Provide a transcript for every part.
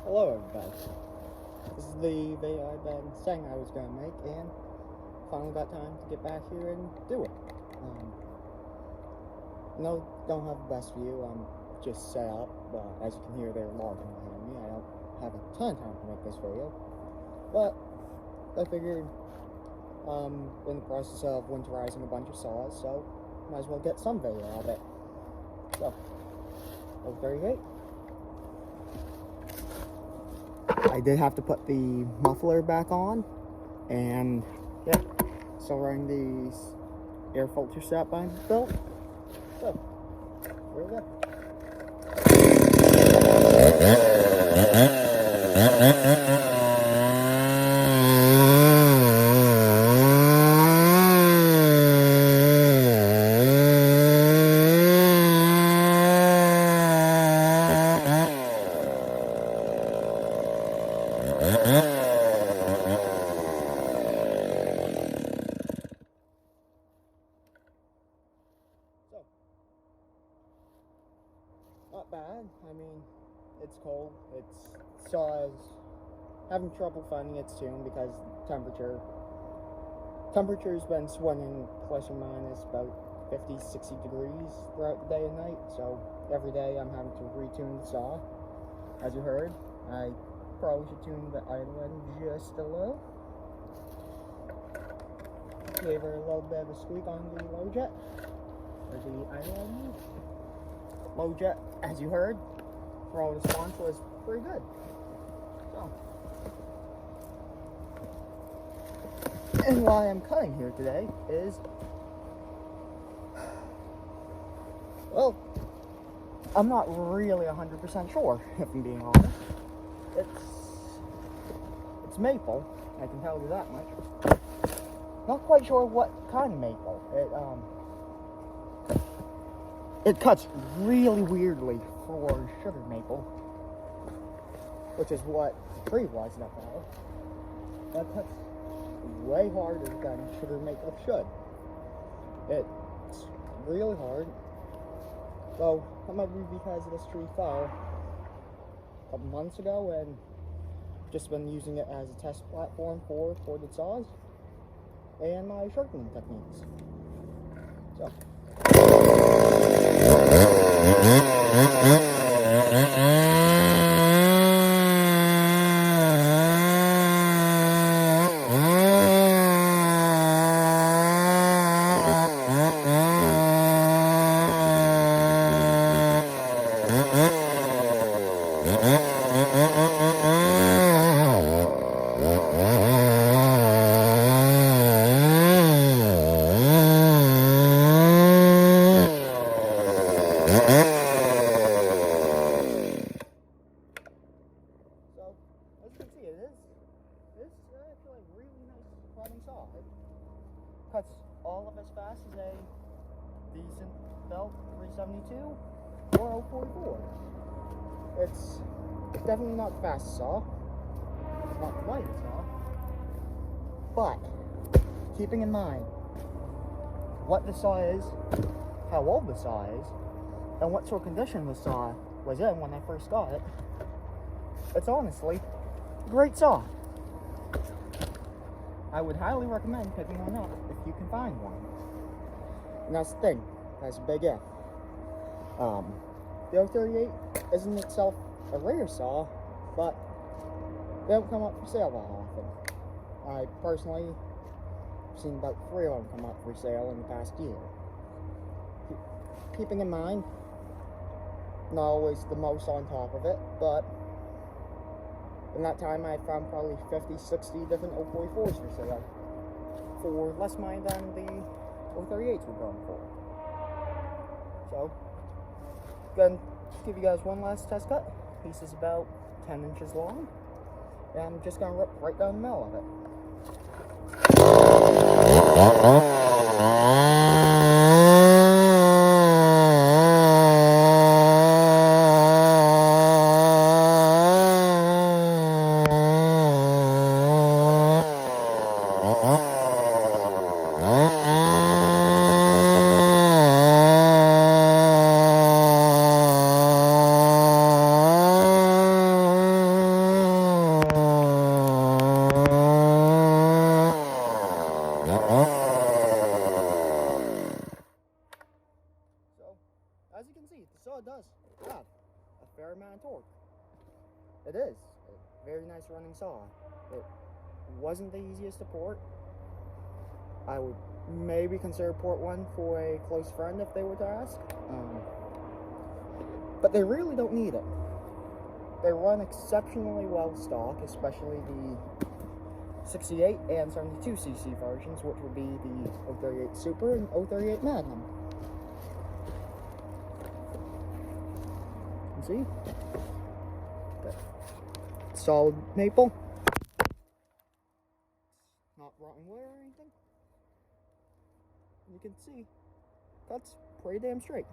Hello everybody. This is the video I've been saying I was going to make, and finally got time to get back here and do it. No, don't have the best view. I'm just set up, but as you can hear, they're logging behind me. I don't have a ton of time to make this video, but I figured in the process of winterizing a bunch of saws, so might as well get some video out of it. So, O38. I did have to put the muffler back on, and yeah, still running the air filter set by belt. So, here we go. So, not bad. I mean, it's cold. It's saws having trouble finding its tune because temperature's been swinging plus or minus about 50-60 degrees throughout the day and night. So every day I'm having to retune the saw. As you heard, I probably should tune the idle end just a little. Gave her a little bit of a squeak on the low jet, or the idle end. Low jet, as you heard, throttle response was pretty good. So, and why I'm cutting here today is, well, I'm not really 100% sure, if I'm being honest. It's maple, I can tell you that much. Not quite sure what kind of maple. It cuts really weirdly for sugar maple, which is what the tree was up there. That cuts way harder than sugar maple should. It's really hard. So that might be because this tree fell a couple months ago, and just been using it as a test platform for corded saws and my sharpening techniques. So. Actually a really nice running saw. It cuts all of as fast as a decent belt 372 or 044. It's definitely not the fastest saw, not the lightest saw, but keeping in mind what the saw is, how old the saw is, and what sort of condition the saw was in when I first got it, it's honestly a great saw. I would highly recommend picking one up if you can find one. And that's the thing, that's a big if. The O38 isn't itself a rare saw, but they don't come up for sale that often. I personally have seen about 3 of them come up for sale in the past year. Keeping in mind, not always the most on top of it, but in that time I found probably 50-60 different 044s for sale for less money than the 038s were going for. So, gonna give you guys one last test cut. Piece is about 10 inches long, and I'm just gonna rip right down the middle of it. as you can see, the saw does have a fair amount of torque. It is a very nice running saw. It wasn't the easiest to port. I would maybe consider port one for a close friend if they were to ask. But they really don't need it. They run exceptionally well stock, especially the 68 and 72cc versions, which would be the 038 Super and 038 Magnum. You see? Okay. Solid maple. Not rotten wood or anything. You can see, cuts pretty damn straight.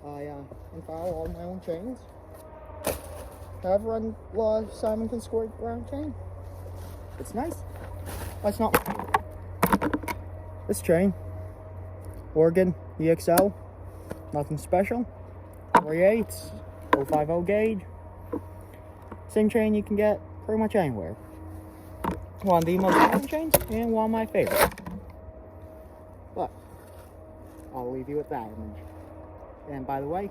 I file all my own chains. I've run Simonton squared round chain. It's nice. That's not my favorite. This chain, Oregon EXL, nothing special. 3/8, 050 gauge. Same chain you can get pretty much anywhere. One of the most common chains and one of my favorites. But I'll leave you with that image. And by the way,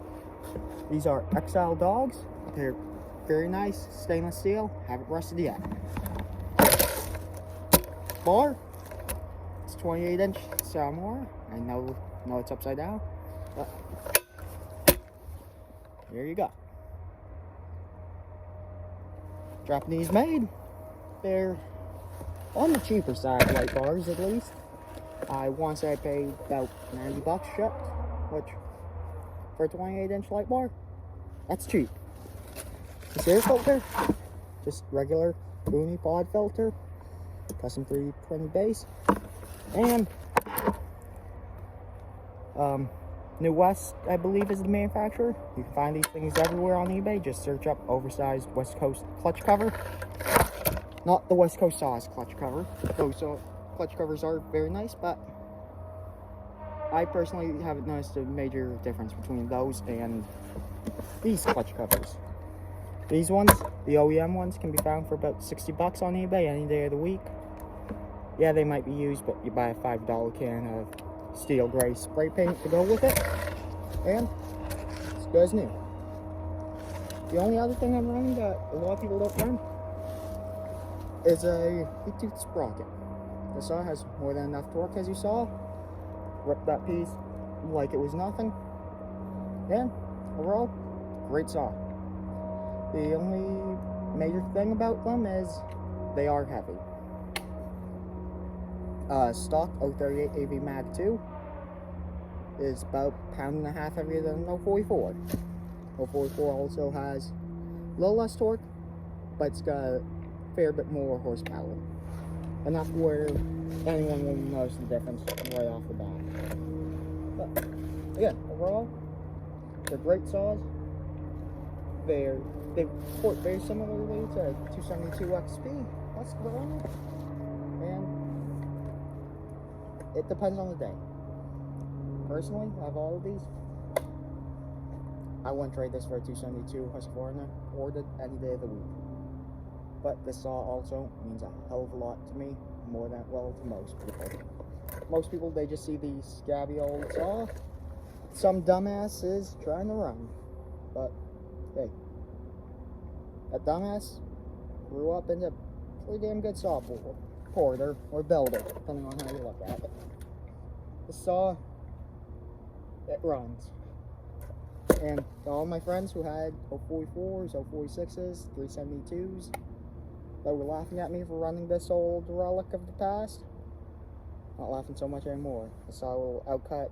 these are XL dogs. They're very nice, stainless steel, haven't rusted yet. Bar, it's 28-inch Samoa. I know it's upside down, but here you go. Japanese made. They're on the cheaper side, light bars at least. I want to say I paid about $90 shipped, which for a 28-inch light bar, that's cheap. This air filter, just regular Booney pod filter, custom 320 base, and New West, I believe, is the manufacturer. You can find these things everywhere on eBay. Just search up oversized West Coast clutch cover. Not the West Coast Saws clutch cover. Those clutch covers are very nice, but I personally haven't noticed a major difference between those and these clutch covers. These ones, the OEM ones, can be found for about $60 on eBay any day of the week. Yeah, they might be used, but you buy a $5 can of steel gray spray paint to go with it, and it's good as new. The only other thing I'm running that a lot of people don't run is a heat-tooth sprocket. The saw has more than enough torque, as you saw. Ripped that piece like it was nothing. And overall, great saw. The only major thing about them is they are heavy. Stock 038 AV Mag 2 is about a pound and a half heavier than 044. 044 also has a little less torque, but it's got a fair bit more horsepower. Enough where anyone will notice the difference right off the bat. But again, overall, they're great saws. They port very similarly to 272 XP Husqvarna, and it depends on the day. Personally, I have all of these. I wouldn't trade this for a 272 Husqvarna ordered any day of the week. But this saw also means a hell of a lot to me, more than, well, to most people. Most people, they just see the scabby old saw some dumbass is trying to run. But, hey, that dumbass grew up into a pretty damn good saw porter or builder, depending on how you look at it. The saw, it runs. And to all my friends who had 044s, 046s, 372s, that were laughing at me for running this old relic of the past, not laughing so much anymore. The saw will outcut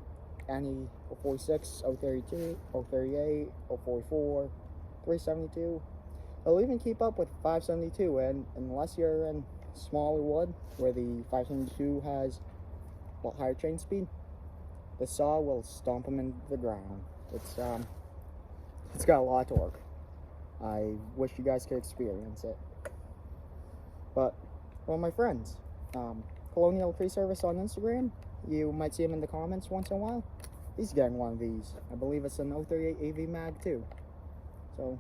any 046, 032, 038, 044, 372. It'll even keep up with 572, and unless you're in smaller wood, where the 572 has a lot higher chain speed, the saw will stomp them into the ground. It's got a lot of torque. I wish you guys could experience it. But one of my friends, Colonial Tree Service on Instagram, you might see him in the comments once in a while. He's getting one of these. I believe it's an 038 AV Mag 2. So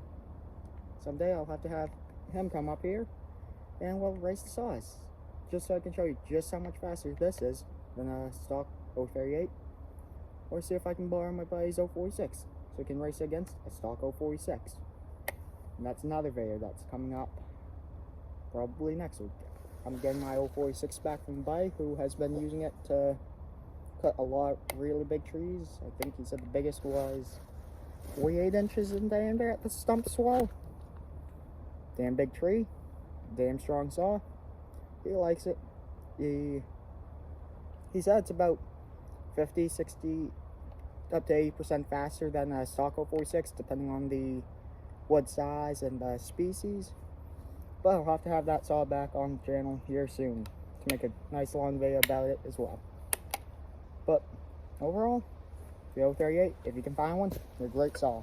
someday I'll have to have him come up here and we'll race the saws, just so I can show you just how much faster this is than a stock 038. or see if I can borrow my buddy's 046 so we can race against a stock 046. And that's another video that's coming up probably next week. I'm getting my 046 back from buddy who has been using it to cut a lot of really big trees. I think he said the biggest was 48 inches in diameter at the stump swell. Damn big tree, damn strong saw. He likes it. He said it's about 50, 60, up to 80% faster than a stock 046, depending on the wood size and the species. But I'll have to have that saw back on the channel here soon to make a nice long video about it as well. But overall, the 038, if you can find one, they're a great saw.